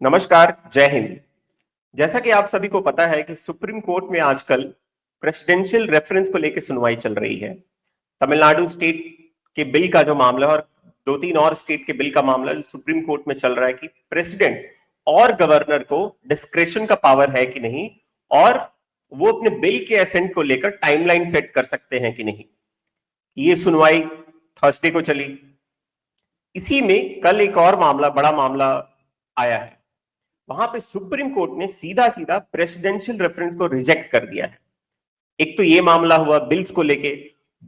नमस्कार, जय हिंद। जैसा कि आप सभी को पता है कि सुप्रीम कोर्ट में आजकल प्रेसिडेंशियल रेफरेंस को लेकर सुनवाई चल रही है। तमिलनाडु स्टेट के बिल का जो मामला और दो तीन और स्टेट के बिल का मामला जो सुप्रीम कोर्ट में चल रहा है कि प्रेसिडेंट और गवर्नर को डिस्क्रेशन का पावर है कि नहीं, और वो अपने बिल के एसेंट को लेकर टाइमलाइन सेट कर सकते हैं कि नहीं। ये सुनवाई थर्सडे को चली। इसी में कल एक और मामला, बड़ा मामला आया है। वहां पे सुप्रीम कोर्ट ने सीधा सीधा प्रेसिडेंशियल रेफरेंस को रिजेक्ट कर दिया है। एक तो ये मामला हुआ बिल्स को लेके।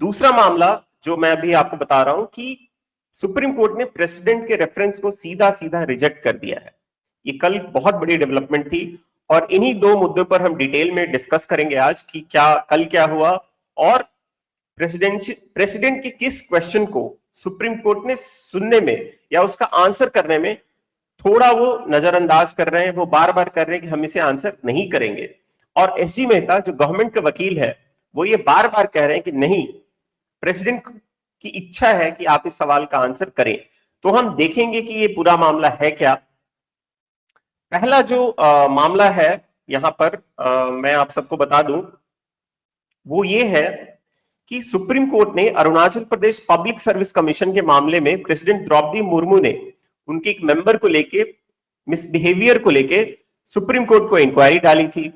दूसरा मामला जो मैं अभी आपको बता रहा हूं कि सुप्रीम कोर्ट ने प्रेसिडेंट के रेफरेंस को सीधा सीधा रिजेक्ट कर दिया है। ये कल बहुत बड़ी डेवलपमेंट थी और इन्हीं दो मुद्दों पर हम डिटेल में डिस्कस करेंगे आज कि कल क्या हुआ और प्रेसिडेंट के किस क्वेश्चन को सुप्रीम कोर्ट ने सुनने में या उसका आंसर करने में थोड़ा वो नजरअंदाज कर रहे हैं। वो बार बार कर रहे हैं कि हम इसे आंसर नहीं करेंगे। और एसजी मेहता जो गवर्नमेंट के वकील है वो ये बार बार कह रहे हैं कि नहीं, प्रेसिडेंट की इच्छा है कि आप इस सवाल का आंसर करें। तो हम देखेंगे कि ये पूरा मामला है क्या। पहला जो मामला है यहां पर मैं आप सबको बता दूं, वो ये है कि सुप्रीम कोर्ट ने Arunachal Pradesh public service commission के मामले में प्रेसिडेंट द्रौपदी मुर्मू ने उनके एक मेंबर को लेके मिसबिहेवियर को लेके सुप्रीम कोर्ट को इंक्वायरी डाली थी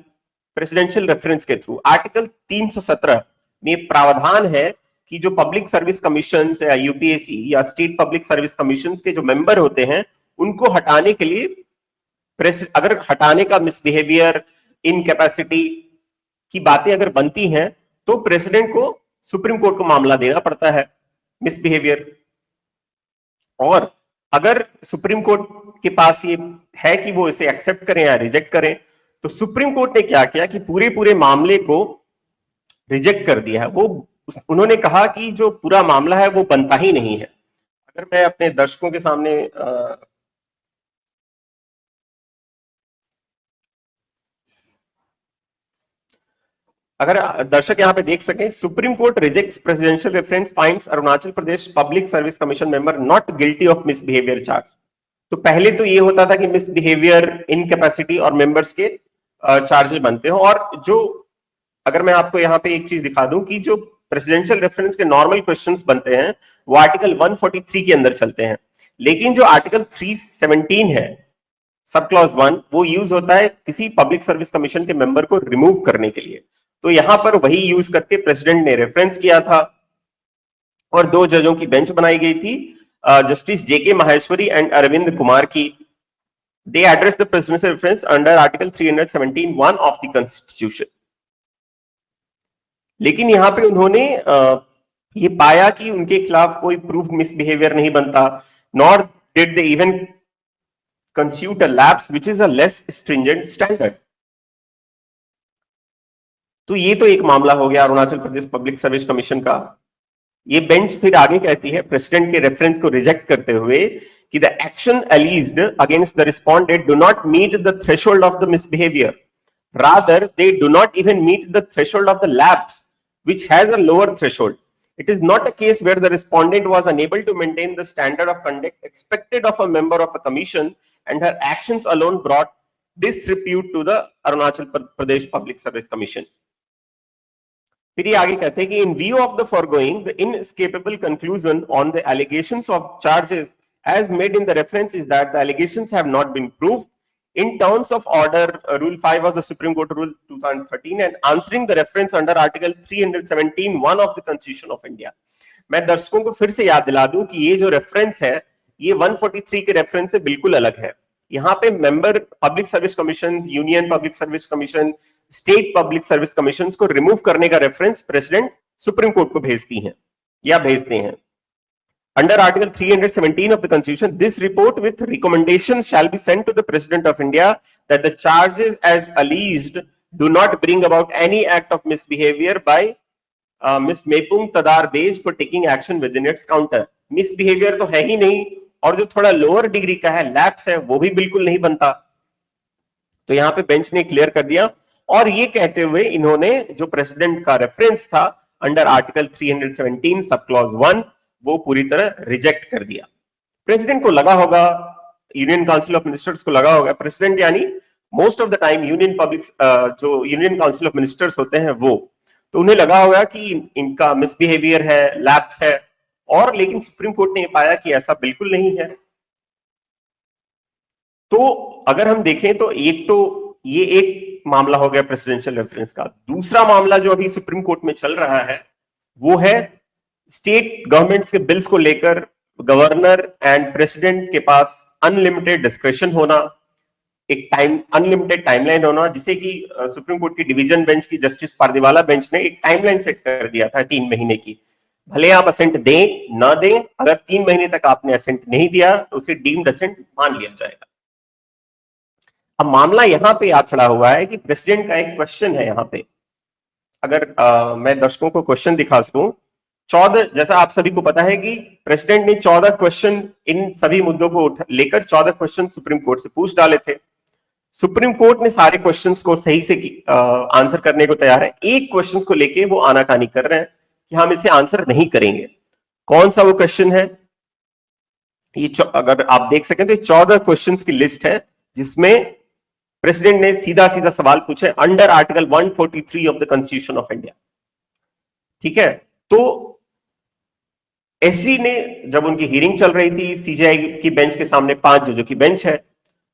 प्रेसिडेंशियल रेफरेंस के थ्रू। आर्टिकल 317 में प्रावधान है कि जो पब्लिक सर्विस कमीशन या यूपीएससी या स्टेट पब्लिक सर्विस कमीशन के जो मेंबर होते हैं उनको हटाने के लिए, अगर हटाने का मिसबिहेवियर, इनकैपेसिटी की बातें अगर बनती हैं तो प्रेसिडेंट को सुप्रीम कोर्ट को मामला देना पड़ता है मिसबिहेवियर। और अगर सुप्रीम कोर्ट के पास ये है कि वो इसे एक्सेप्ट करें या रिजेक्ट करें, तो सुप्रीम कोर्ट ने क्या किया कि पूरे मामले को रिजेक्ट कर दिया है। उन्होंने कहा कि जो पूरा मामला है वो बनता ही नहीं है। अगर मैं अपने दर्शकों के सामने अगर दर्शक यहां पे देख सकें, supreme court rejects presidential reference, finds Arunachal Pradesh public service commission member not guilty of misbehaviour charge. तो पहले तो ये होता था कि मिसबिहेवियर, इनकैपेसिटी और मेंबर्स के चार्जेस बनते हो। और जो, अगर मैं आपको यहाँ पे एक चीज दिखा दूं कि जो प्रेसिडेंशियल रेफरेंस के नॉर्मल क्वेश्चंस बनते हैं वो आर्टिकल 143 के अंदर चलते हैं, लेकिन जो आर्टिकल 317 है सब क्लॉज 1, वो यूज होता है किसी पब्लिक सर्विस कमीशन के मेंबर को रिमूव करने के लिए। तो यहां पर वही यूज करके प्रेसिडेंट ने रेफरेंस किया था और दो जजों की बेंच बनाई गई थी, justice JK Maheshwari and Arvind Kumar की। They address the presidential reference under article 317(1) of the constitution. लेकिन यहां पे उन्होंने ये पाया कि उनके खिलाफ कोई प्रूव्ड मिसबिहेवियर नहीं बनता, nor did they even constitute a lapse which is a less stringent standard. तो ये तो एक मामला हो गया Arunachal Pradesh public service commission का। ये बेंच फिर आगे कहती है प्रेसिडेंट के रेफरेंस को रिजेक्ट करते हुए कि the action alleged against the respondent do not meet the threshold of the misbehaviour, rather they do not even meet the threshold of the lapse which has a lower threshold. It is not a case where the respondent was unable to maintain the standard of conduct expected of a member of a commission and her actions alone brought disrepute to the Arunachal Pradesh Public Service Commission. फिर ये आगे कहते हैं कि in view of the foregoing, the inescapable conclusion on the allegations of charges as made in the reference is that the allegations have not been proved in terms of order rule 5 of the Supreme Court rule 2013 and answering the reference under article 317(1) of the Constitution of India. मैं दर्शकों को फिर से याद दिला दूं कि ये जो रेफरेंस है ये 143 के रेफरेंस से बिल्कुल अलग है। यहाँ पे member public service commission, union public service commission, state public service commission को रिमूव करने का रेफरेंस प्रेसिडेंट सुप्रीम कोर्ट को भेजती हैं या भेजते हैं। Under Article 317 of the Constitution, this report with recommendations shall be sent to the President of India that the charges as alleged do not bring about any act of misbehavior by Ms. Mepung Tadar Bej for taking action within its counter. Misbehavior तो है ही नहीं, और जो थोड़ा lower degree का है, lapse है, वो भी बिल्कुल नहीं बनता। तो यहाँ पे बेंच ने क्लियर कर दिया और ये कहते हुए इन्होंने जो प्रेसिडेंट का रेफरेंस था अंडर आर्टिकल 317 सब क्लॉज 1 वो पूरी तरह रिजेक्ट कर दिया। प्रेसिडेंट को लगा होगा यूनियन काउंसिल ऑफ मिनिस्टर्स को लगा होगा, प्रेसिडेंट यानी most of the time union public जो यूनियन काउंसिल ऑफ मिनिस्टर्स होते हैं वो, तो उन्हें लगा होगा कि इनका मिसबिहेवियर है, लैप्स है, और लेकिन सुप्रीम कोर्ट ने पाया कि ऐसा बिल्कुल नहीं है। तो अगर हम देखें तो एक तो ये एक मामला हो गया प्रेसिडेंशियल रेफरेंस का। दूसरा मामला जो अभी सुप्रीम कोर्ट में चल रहा है वो है स्टेट गवर्नमेंट्स के बिल्स को लेकर गवर्नर एंड प्रेसिडेंट के पास अनलिमिटेड डिस्क्रिप्शन होना, एक अनलिमिटेड टाइमलाइन होना, जिसे कि सुप्रीम कोर्ट की डिवीजन बेंच की जस्टिस पारदीवाला बेंच ने एक टाइमलाइन सेट कर दिया था 3 महीने की। भले आप असेंट दें ना दें, अगर 3 महीने तक आपने असेंट नहीं दिया तो उसे डीम्ड असेंट मान लिया जाएगा। अब मामला यहां पे आ खड़ा हुआ है कि प्रेसिडेंट का एक क्वेश्चन है यहां पे, अगर मैं दर्शकों को क्वेश्चन दिखा सकूं। 14, जैसा आप सभी को पता है कि प्रेसिडेंट ने 14 क्वेश्चन इन सभी मुद्दों को लेकर 14 क्वेश्चन सुप्रीम कोर्ट से पूछ डाले थे। सुप्रीम कोर्ट ने सारे क्वेश्चंस को सही से आंसर करने को तैयार है। एक क्वेश्चन को लेके वो आनाकानी कर रहे हैं कि हम इसे आंसर नहीं करेंगे। कौन सा वो क्वेश्चन है? ये अगर आप देख सकें तो 14 क्वेश्चंस की लिस्ट है, जिसमें प्रेसिडेंट ने सीधा सीधा सवाल पूछे under article 143 of the constitution of India. ठीक है, तो एसजी ने जब उनकी हियरिंग चल रही थी सीजेआई की बेंच के सामने, 5 जजों की बेंच है,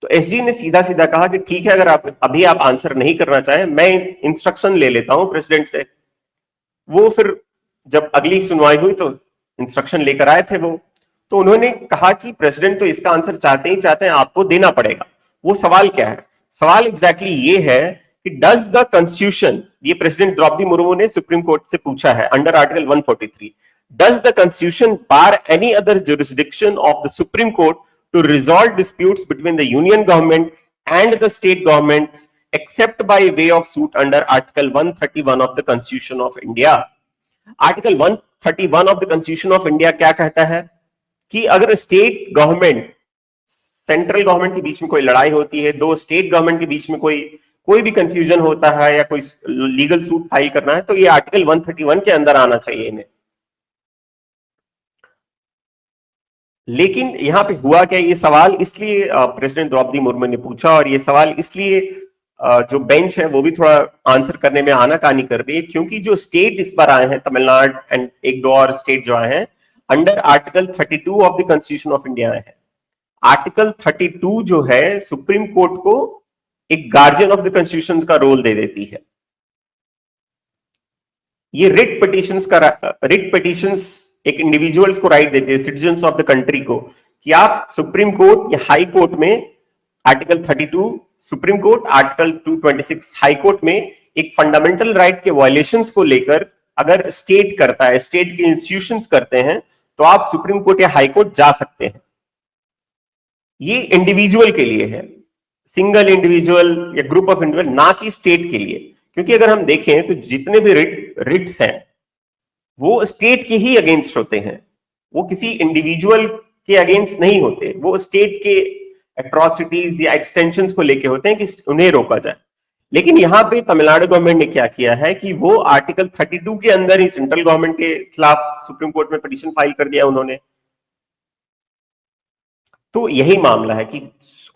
तो एसजी ने सीधा सीधा कहा कि ठीक है, अगर आप आंसर नहीं करना चाहें, मैं इंस्ट्रक्शन ले लेता हूं प्रेसिडेंट से। वो फिर जब अगली सुनवाई हुई तो इंस्ट्रक्शन लेकर आए थे वो, तो उन्होंने कहा कि प्रेसिडेंट तो इसका आंसर चाहते ही चाहते हैं, आपको देना पड़ेगा। वो सवाल क्या है? सवाल एग्जैक्टली ये है कि डज द कॉन्स्टिट्यूशन, ये प्रेसिडेंट द्रौपदी मुर्मू ने सुप्रीम कोर्ट से पूछा है under article 143, does the constitution bar any other jurisdiction of the supreme court to resolve disputes between the union government and the state governments except by way of suit under article 131 of the constitution of India। article 131 of the constitution of India क्या कहता है कि अगर state government central government के बीच में कोई लड़ाई होती है, दो स्टेट गवर्नमेंट के बीच में कोई भी कंफ्यूजन होता है या कोई लीगल सूट फाइल करना है, तो ये आर्टिकल 131 के अंदर आना चाहिए इन्हें। लेकिन यहां पे हुआ क्या, ये सवाल इसलिए प्रेसिडेंट द्रौपदी मुर्मू ने पूछा, और ये सवाल इसलिए जो बेंच है वो भी थोड़ा आंसर करने में आनाकानी कर रही है, क्योंकि जो स्टेट इस बार आए हैं, तमिलनाडु एंड एक दो और स्टेट जो आए हैं, under article 32 of the constitution of India आए हैं। आर्टिकल 32 जो है सुप्रीम कोर्ट को एक गार्जियन ऑफ द कॉन्स्टिट्यूशन का रोल दे देती है। ये रिट पिटिशंस एक इंडिविजुअल्स को राइट देते हैं, सिटीजन्स ऑफ द कंट्री को, कि आप सुप्रीम कोर्ट या हाई कोर्ट में article 32 supreme court, article 226 high court में एक फंडामेंटल राइट के वायलेशंस को लेकर अगर स्टेट करता है, स्टेट के इंस्टीट्यूशंस करते हैं, तो आप सुप्रीम कोर्ट या हाई कोर्ट जा सकते हैं। ये इंडिविजुअल के लिए है, सिंगल इंडिविजुअल या ग्रुप ऑफ इंडिविजुअल, ना कि स्टेट के लिए। क्योंकि अगर हम देखें तो जितने भी रिट्स हैं वो स्टेट के ही अगेंस्ट होते हैं, वो किसी इंडिविजुअल के अगेंस्ट नहीं होते, वो स्टेट के एट्रोसिटीज या एक्सटेंशंस को लेके होते हैं कि उन्हें रोका जाए। लेकिन यहां पे तमिलनाडु गवर्नमेंट ने क्या किया है कि वो आर्टिकल 32 के अंदर ही सेंट्रल गवर्नमेंट के खिलाफ सुप्रीम कोर्ट में पिटीशन फाइल कर दिया उन्होंने। तो यही मामला है कि,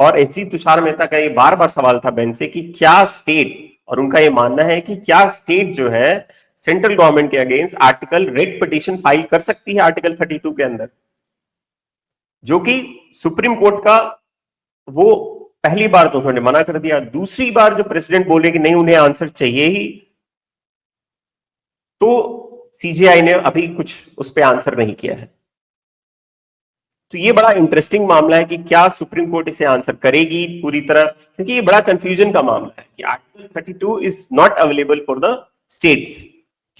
और एसजी तुषार मेहता का ये बार बार सवाल था बेंच से कि क्या स्टेट, और उनका ये मानना है कि क्या स्टेट जो है सेंट्रल गवर्नमेंट के against article rate petition file कर सकती है आर्टिकल 32 के अंदर, जो कि सुप्रीम कोर्ट का वो पहली बार तो उन्होंने मना कर दिया, दूसरी बार जो प्रेसिडेंट बोले कि नहीं उन्हें आंसर चाहिए ही, तो सीजेआई ने अभी कुछ उस पर आंसर नहीं किया है। तो ये बड़ा इंटरेस्टिंग मामला है कि क्या सुप्रीम कोर्ट इसे आंसर करेगी पूरी तरह, क्योंकि ये बड़ा कंफ्यूजन का मामला है कि article 32 is not available for the states,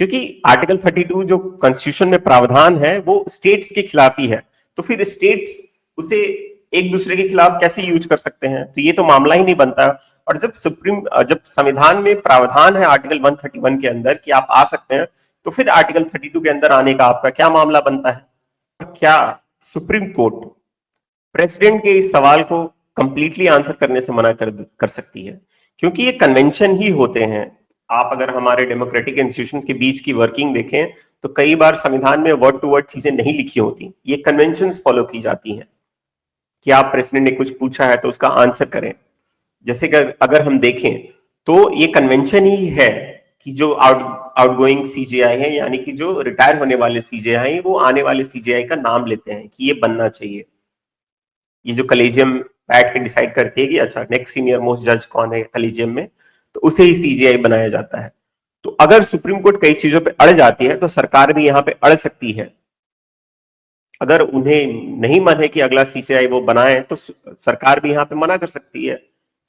क्योंकि आर्टिकल 32 जो कॉन्स्टिट्यूशन में प्रावधान है वो स्टेट्स के खिलाफ ही है, तो फिर स्टेट्स उसे एक दूसरे के खिलाफ कैसे यूज कर सकते हैं? तो ये तो मामला ही नहीं बनता। और जब संविधान में प्रावधान है आर्टिकल 131 के अंदर कि आप आ सकते हैं, तो फिर आर्टिकल 32 के अंदर आने का आपका क्या मामला बनता है? क्या सुप्रीम कोर्ट प्रेसिडेंट के इस सवाल को कंप्लीटली आंसर करने से मना कर सकती है? क्योंकि ये कन्वेंशन ही होते हैं। आप अगर हमारे डेमोक्रेटिक इंस्टीट्यूशंस के बीच की वर्किंग देखें तो कई बार संविधान में वर्ड टू वर्ड चीजें नहीं लिखी होती, ये कन्वेंशंस फॉलो की जाती हैं। कि आप प्रेसिडेंट ने कुछ पूछा है तो उसका आंसर करें। जैसे कि अगर हम देखें तो ये कन्वेंशन ही है कि जो आउटगोइंग सीजेआई है, यानी कि जो रिटायर होने वाले सीजेआई, वो आने वाले सीजेआई का नाम लेते हैं कि ये बनना चाहिए। ये जो कलेजियम बैठ के डिसाइड करती है कि अच्छा नेक्स्ट सीनियर मोस्ट जज कौन है कलेजियम में, तो उसे ही सीजेआई बनाया जाता है। तो अगर सुप्रीम कोर्ट कई चीजों पे अड़ जाती है तो सरकार भी यहां पे अड़ सकती है। अगर उन्हें नहीं मन है कि अगला सीजेआई वो बनाए तो सरकार भी यहाँ पे मना कर सकती है,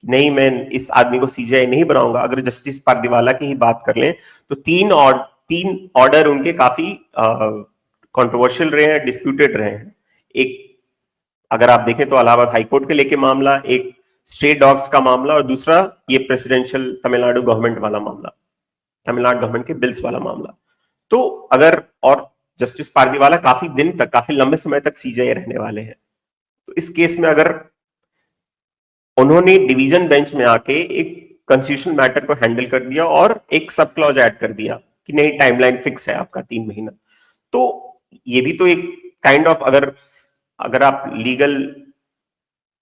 नहीं मैं इस आदमी को सीजेआई नहीं बनाऊंगा। अगर जस्टिस पारदीवाला की ही बात कर लें तो तीन ऑर्डर उनके काफी कंट्रोवर्शियल रहे हैं, डिस्प्यूटेड रहे हैं। एक अगर आप देखें तो इलाहाबाद हाईकोर्ट के लेके मामला, एक स्ट्रे डॉग्स का मामला, और दूसरा ये प्रेसिडेंशियल तमिलनाडु गवर्नमेंट वाला मामला, तमिलनाडु गवर्नमेंट के बिल्स वाला मामला। तो अगर, और जस्टिस पारदीवाला काफी दिन तक, काफी लंबे समय तक सीजेआई रहने वाले हैं, तो इस केस में अगर उन्होंने डिवीजन बेंच में आके एक कॉन्स्टिट्यूशनल मैटर को हैंडल कर दिया और एक सब क्लॉज ऐड कर दिया कि नहीं टाइमलाइन फिक्स है आपका 3 महीना, तो ये भी तो एक काइंड ऑफ, अगर आप लीगल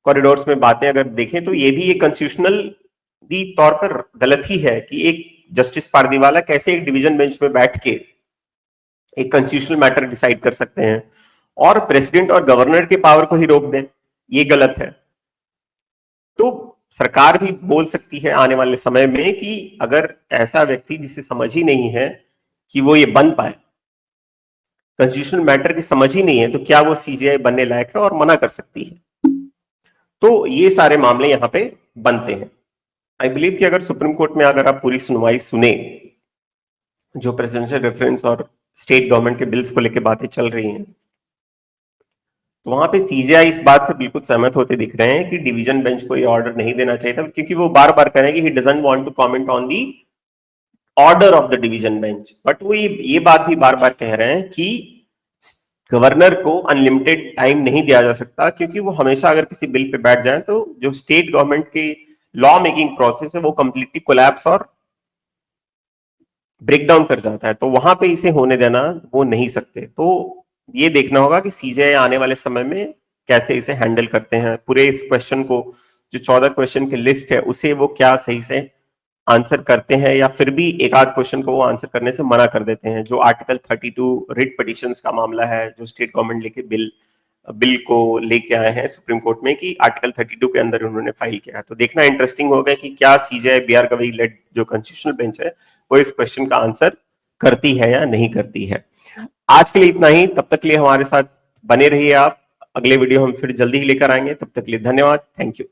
कॉरिडोर्स में बातें अगर देखें तो ये भी एक कॉन्स्टिट्यूशनल तौर पर गलत ही है कि एक जस्टिस पारदीवाला कैसे एक डिवीजन बेंच में बैठ के एक कॉन्स्टिट्यूशनल मैटर डिसाइड कर सकते हैं और प्रेसिडेंट और गवर्नर के पावर को ही रोक दें, ये गलत है। तो सरकार भी बोल सकती है आने वाले समय में कि अगर ऐसा व्यक्ति जिसे समझ ही नहीं है कि वो ये बन पाए, कॉन्स्टिट्यूशनल मैटर की समझ ही नहीं है, तो क्या वो सीजेआई बनने लायक है, और मना कर सकती है। तो ये सारे मामले यहां पे बनते हैं। आई बिलीव कि अगर सुप्रीम कोर्ट में अगर आप पूरी सुनवाई सुने, जो प्रेसिडेंशियल रेफरेंस और स्टेट गवर्नमेंट के बिल्स को लेकर बातें चल रही हैं, तो वहां पे सीजेआई इस बात से बिल्कुल सहमत होते दिख रहे हैं कि डिवीजन बेंच को ये ऑर्डर नहीं देना चाहिए था, क्योंकि वो बार बार कह रहे हैं कि he doesn't want to comment on the order of the division bench. But वो ये बात भी बार बार कह रहे हैं कि गवर्नर को अनलिमिटेड टाइम नहीं दिया जा सकता, क्योंकि वो हमेशा अगर किसी बिल पे बैठ जाए तो जो स्टेट गवर्नमेंट की लॉ मेकिंग प्रोसेस है वो कंप्लीटली कोलैप्स और ब्रेकडाउन कर जाता है, तो वहां पे इसे होने देना वो नहीं सकते। तो ये देखना होगा कि सीजेआई आने वाले समय में कैसे इसे हैंडल करते हैं, पूरे इस क्वेश्चन को, जो 14 क्वेश्चन की लिस्ट है, उसे वो क्या सही से आंसर करते हैं, या फिर भी एक आध क्वेश्चन को वो आंसर करने से मना कर देते हैं। जो आर्टिकल 32 रिट पिटिशंस का मामला है, जो स्टेट गवर्नमेंट लेके बिल को लेके आए हैं सुप्रीम कोर्ट में, कि आर्टिकल 32 के अंदर उन्होंने फाइल किया है। तो देखना इंटरेस्टिंग होगा कि क्या सीजेआई बीआर गवई लेड जो कॉन्स्टिट्यूशनल बेंच है वो इस क्वेश्चन का आंसर करती है या नहीं करती है। आज के लिए इतना ही, तब तक के लिए हमारे साथ बने रहिए आप। अगले वीडियो हम फिर जल्दी ही लेकर आएंगे, तब तक के लिए धन्यवाद, थैंक यू।